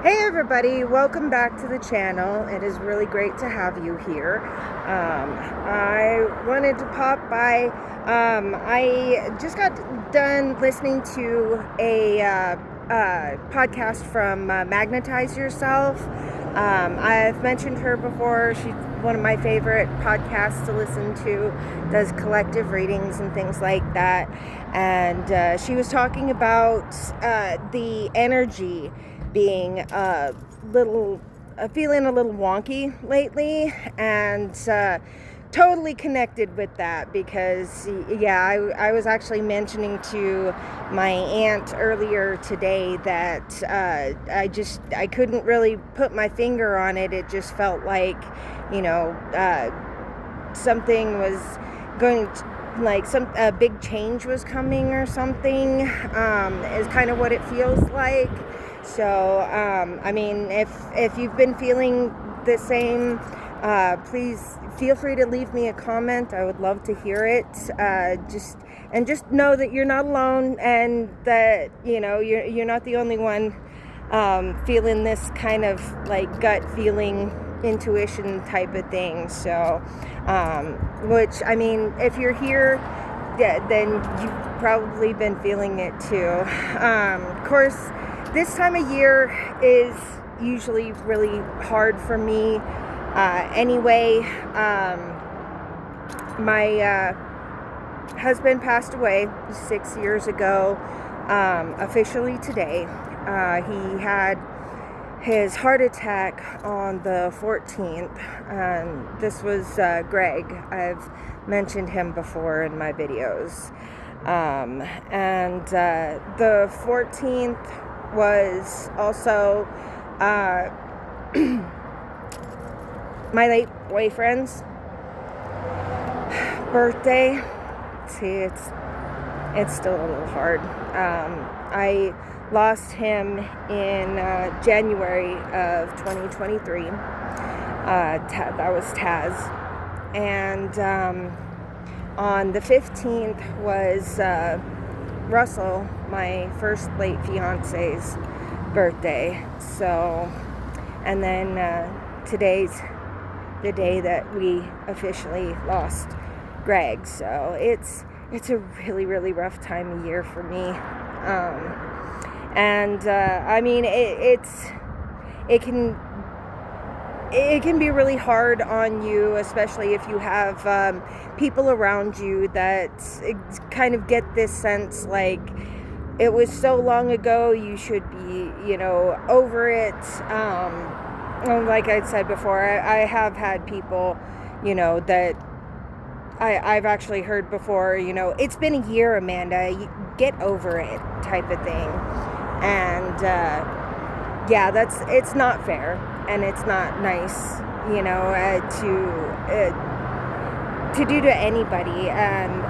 Hey everybody, welcome back to the channel. It is really great to have you here. I wanted to pop by. I just got done listening to a podcast from Magnetize Yourself. I've mentioned her before. She's one of my favorite podcasts to listen to, does collective readings and things like that. And she was talking about the energy being feeling a little wonky lately, and totally connected with that because I was actually mentioning to my aunt earlier today that I couldn't really put my finger on it. It just felt like something was going to, like a big change was coming or something, is kind of what it feels like. So, I mean, if you've been feeling the same, please feel free to leave me a comment. I would love to hear it. Just know that you're not alone, and that you're not the only one feeling this kind of like gut feeling, intuition type of thing. So, which, I mean, if you're here, then you've probably been feeling it too. Of course, this time of year is usually really hard for me. Anyway, my husband passed away 6 years ago, officially today. He had his heart attack on the 14th, and this was Greg. I've mentioned him before in my videos. And the 14th was also my late boyfriend's birthday. See, it's still a little hard. I lost him in January of 2023. That was Taz. And on the 15th was Russell, my first late fiance's birthday. So, and then today's the day that we officially lost Greg. So it's a really, really rough time of year for me. I mean, it can be really hard on you, especially if you have people around you that kind of get this sense like it was so long ago, you should be, over it. Like I said before, I have had people, that I've actually heard before, it's been a year, Amanda, you get over it type of thing. And it's not fair, and it's not nice, to do to anybody. And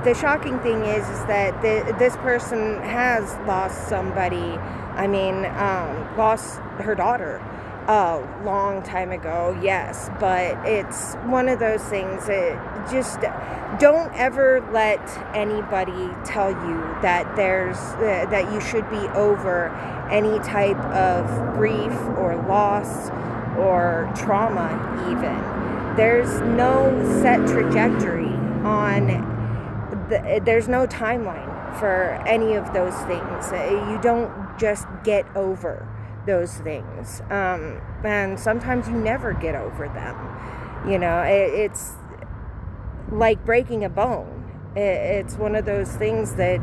the shocking thing is that this person has lost somebody. I mean, lost her daughter a long time ago, yes, but it's one of those things that just don't ever let anybody tell you that that you should be over any type of grief or loss or trauma. Even there's no set trajectory there's no timeline for any of those things. You don't just get over those things, and sometimes you never get over them. It's like breaking a bone. It's one of those things that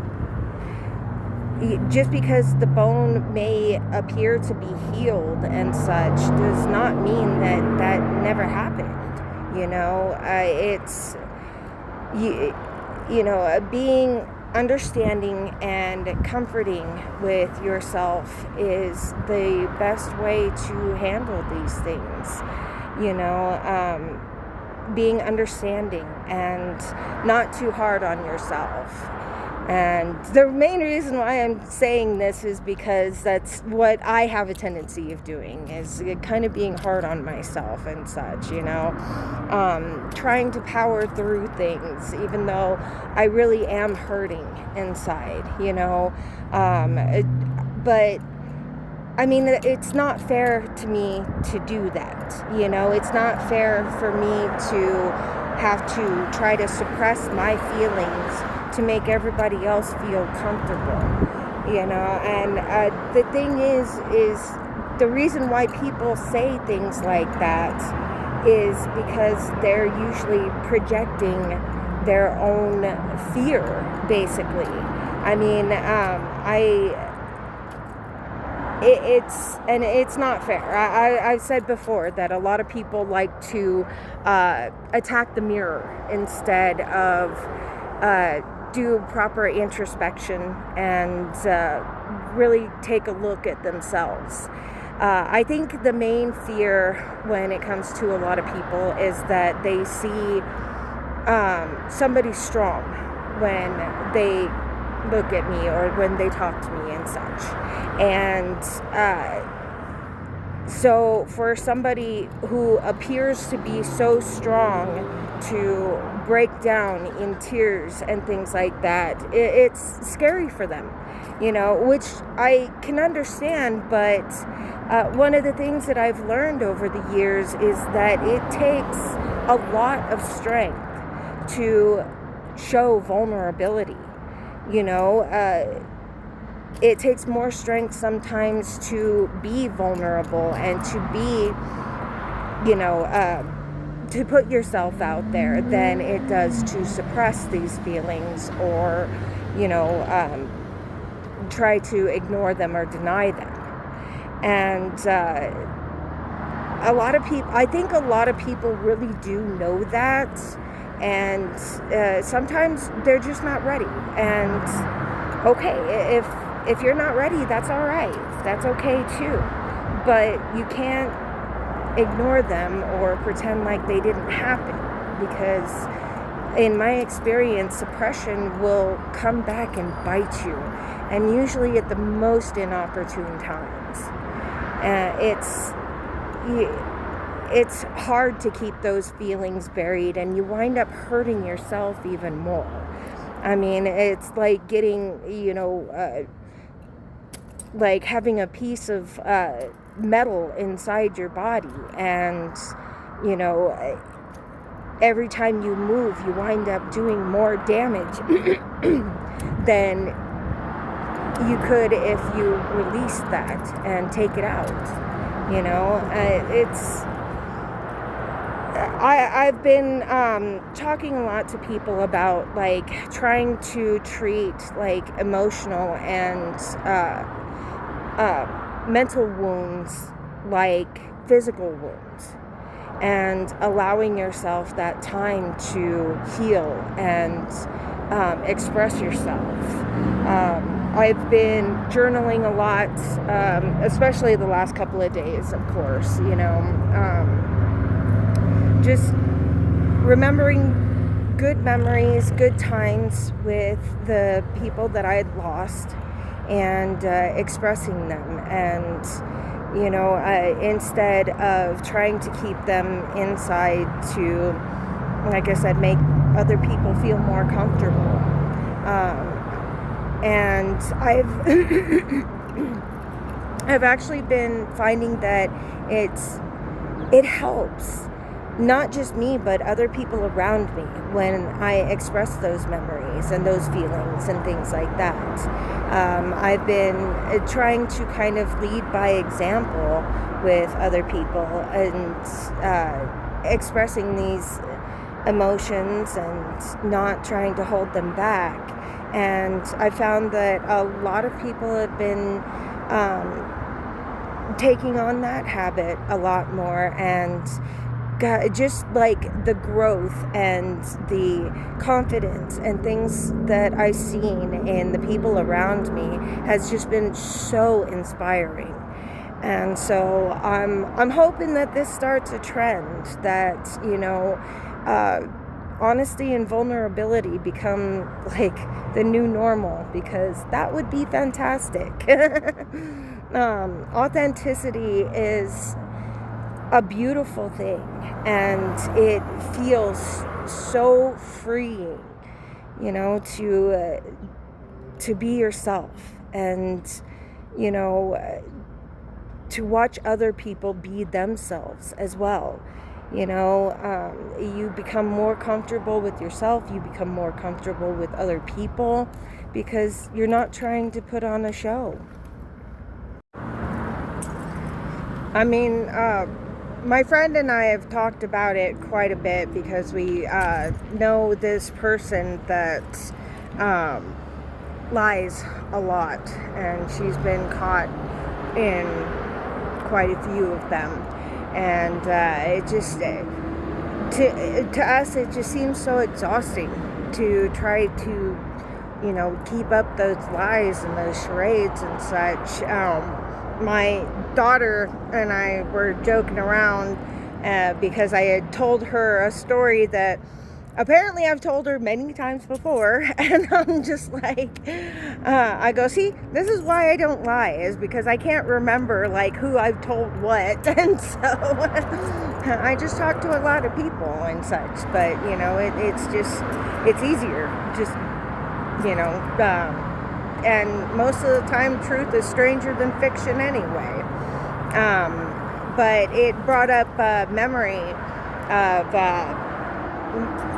just because the bone may appear to be healed and such does not mean that never happened. It's being understanding and comforting with yourself is the best way to handle these things. Being understanding and not too hard on yourself. And the main reason why I'm saying this is because that's what I have a tendency of doing, is kind of being hard on myself and such, trying to power through things, even though I really am hurting inside, but I mean, it's not fair to me to do that. It's not fair for me to have to try to suppress my feelings to make everybody else feel comfortable. And the thing is the reason why people say things like that is because they're usually projecting their own fear, basically. I mean, it's not fair. I've said before that a lot of people like to attack the mirror instead of do proper introspection and really take a look at themselves. I think the main fear when it comes to a lot of people is that they see somebody strong when they look at me or when they talk to me and such. And so for somebody who appears to be so strong to break down in tears and things like that, it's scary for them, which I can understand. But one of the things that I've learned over the years is that it takes a lot of strength to show vulnerability. It takes more strength sometimes to be vulnerable and to be, to put yourself out there than it does to suppress these feelings or, try to ignore them or deny them. And I think a lot of people really do know that. And sometimes they're just not ready. And okay, if you're not ready, that's all right. That's okay too. But you can't ignore them or pretend like they didn't happen, because in my experience, suppression will come back and bite you, and usually at the most inopportune times. It's hard to keep those feelings buried, and you wind up hurting yourself even more. I mean, it's like getting, like having a piece of metal inside your body, and, every time you move, you wind up doing more damage than you could if you released that and take it out. I've been talking a lot to people about like trying to treat like emotional and mental wounds like physical wounds, and allowing yourself that time to heal and express yourself. I've been journaling a lot, especially the last couple of days, of course, just remembering good memories, good times with the people that I had lost, and expressing them, and instead of trying to keep them inside to, like I said, make other people feel more comfortable. And I've actually been finding that it helps not just me, but other people around me when I express those memories and those feelings and things like that. I've been trying to kind of lead by example with other people and expressing these emotions and not trying to hold them back. And I found that a lot of people have been taking on that habit a lot more, and just like the growth and the confidence and things that I've seen in the people around me has just been so inspiring. And so I'm hoping that this starts a trend that, honesty and vulnerability become like the new normal, because that would be fantastic. Authenticity is a beautiful thing, and it feels so freeing, to be yourself, and to watch other people be themselves as well. You know, you become more comfortable with yourself, you become more comfortable with other people, because you're not trying to put on a show. I mean, my friend and I have talked about it quite a bit, because we know this person that lies a lot, and she's been caught in quite a few of them. And it just, to us, it just seems so exhausting to try to, you know, keep up those lies and those charades and such. My daughter and I were joking around because I had told her a story that apparently I've told her many times before, and I'm just like, I go, see, this is why I don't lie, is because I can't remember like who I've told what, and so I just talk to a lot of people and such. But you know, it's easier, just, you know, and most of the time truth is stranger than fiction anyway. But it brought up a memory of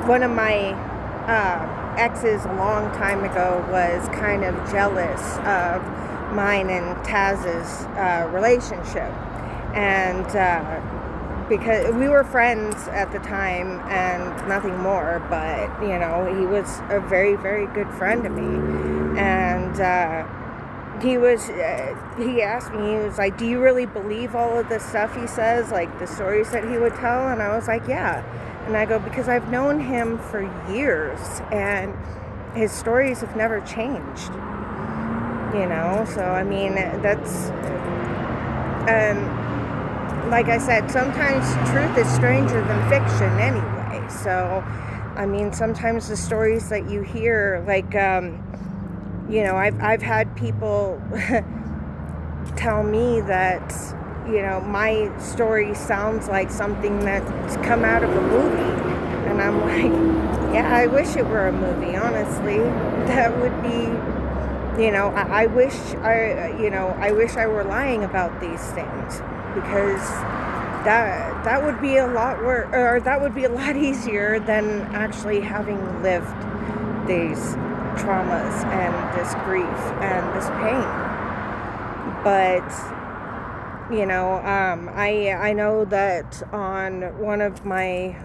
one of my exes a long time ago was kind of jealous of mine and Taz's relationship. And because we were friends at the time and nothing more, but you know, he was a very, very good friend to me. And he asked me, he was like, do you really believe all of the stuff he says, like the stories that he would tell? And I was like, yeah. And I go, because I've known him for years and his stories have never changed, you know? So I mean, that's like I said, sometimes truth is stranger than fiction anyway. So I mean, sometimes the stories that you hear, like you know, I've had people tell me that, you know, my story sounds like something that's come out of a movie. And I'm like, yeah, I wish it were a movie, honestly. That would be, you know, I wish I were lying about these things, because that would be a lot worse, or that would be a lot easier than actually having lived these traumas and this grief and this pain. But you know, I know that on one of my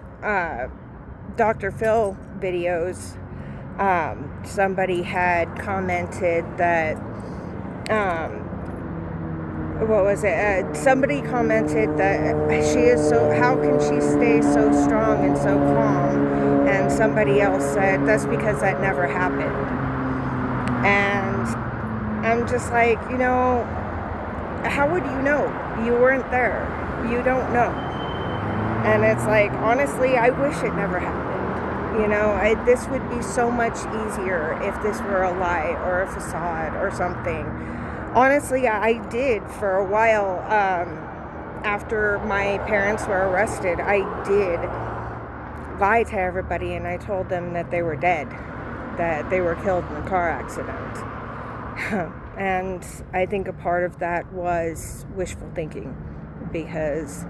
Dr. Phil videos, somebody had commented that, what was it? Somebody commented that she is so, how can she stay so strong and so calm? And somebody else said, that's because that never happened. And I'm just like, you know, how would you know? You weren't there. You don't know. And it's like, honestly, I wish it never happened. You know, this would be so much easier if this were a lie or a facade or something. Honestly, I did for a while, after my parents were arrested, I did lie to everybody, and I told them that they were dead, that they were killed in a car accident. And I think a part of that was wishful thinking, because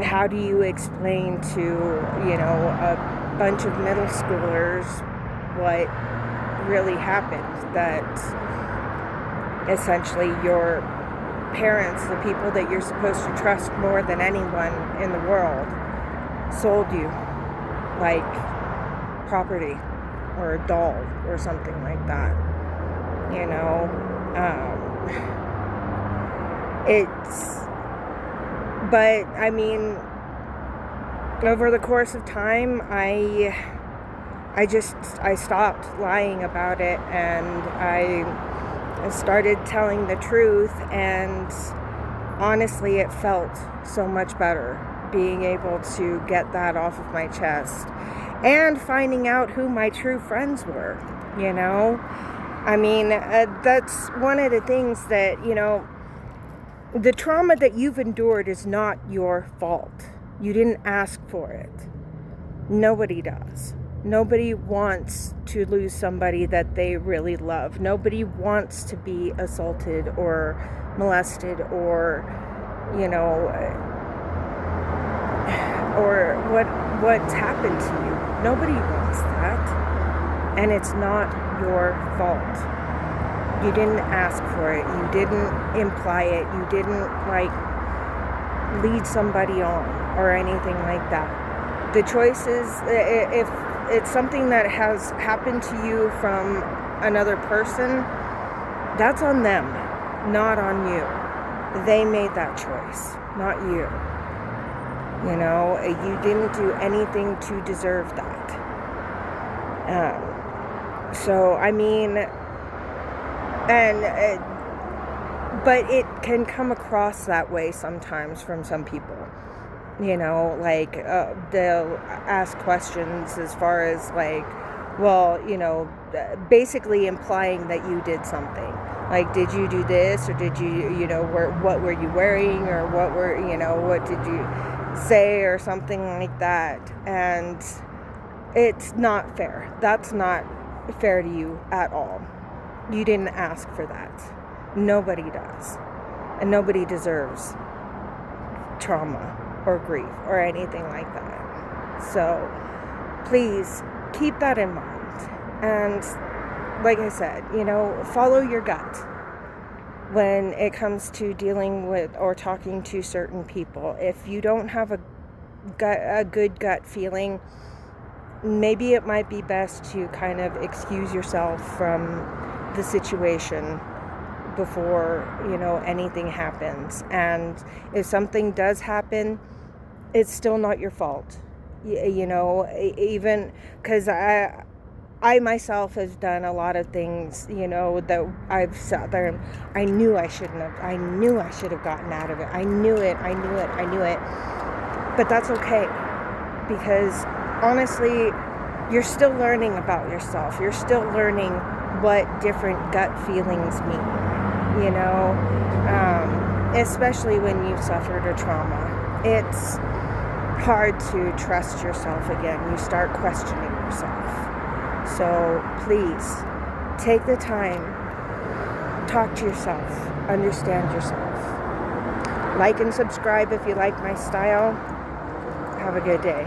how do you explain to, you know, a bunch of middle schoolers what really happened? That essentially your parents, the people that you're supposed to trust more than anyone in the world, sold you like property or a doll or something like that. You know, but I mean, over the course of time, I stopped lying about it, and I started telling the truth, and honestly, it felt so much better being able to get that off of my chest, and finding out who my true friends were, you know? I mean, that's one of the things that, you know, the trauma that you've endured is not your fault. You didn't ask for it. Nobody does. Nobody wants to lose somebody that they really love. Nobody wants to be assaulted or molested or, you know, or what's happened to you. Nobody wants that. And it's not your fault. You didn't ask for it. You didn't imply it. You didn't, like, lead somebody on or anything like that. The choice is, if it's something that has happened to you from another person, that's on them, not on you. They made that choice, not you. You know, you didn't do anything to deserve that. So, I mean, but it can come across that way sometimes from some people. You know, like, they'll ask questions as far as, like, well, you know, basically implying that you did something. Like, did you do this, or did you, you know, what were you wearing, or what did you say, or something like that. And it's not fair. That's not fair to you at all. You didn't ask for that. Nobody does. And nobody deserves trauma or grief or anything like that. So please keep that in mind. And like I said, you know, follow your gut when it comes to dealing with or talking to certain people. If you don't have a good gut feeling, maybe it might be best to kind of excuse yourself from the situation before, you know, anything happens. And if something does happen, it's still not your fault. You know, even because I myself have done a lot of things, you know, that I've sat there and I knew I should have gotten out of it. I knew it. But that's okay, because honestly, you're still learning about yourself. You're still learning what different gut feelings mean, you know, especially when you've suffered a trauma. It's hard to trust yourself again. You start questioning yourself. So please take the time, talk to yourself, understand yourself. Like and subscribe if you like my style. Have a good day.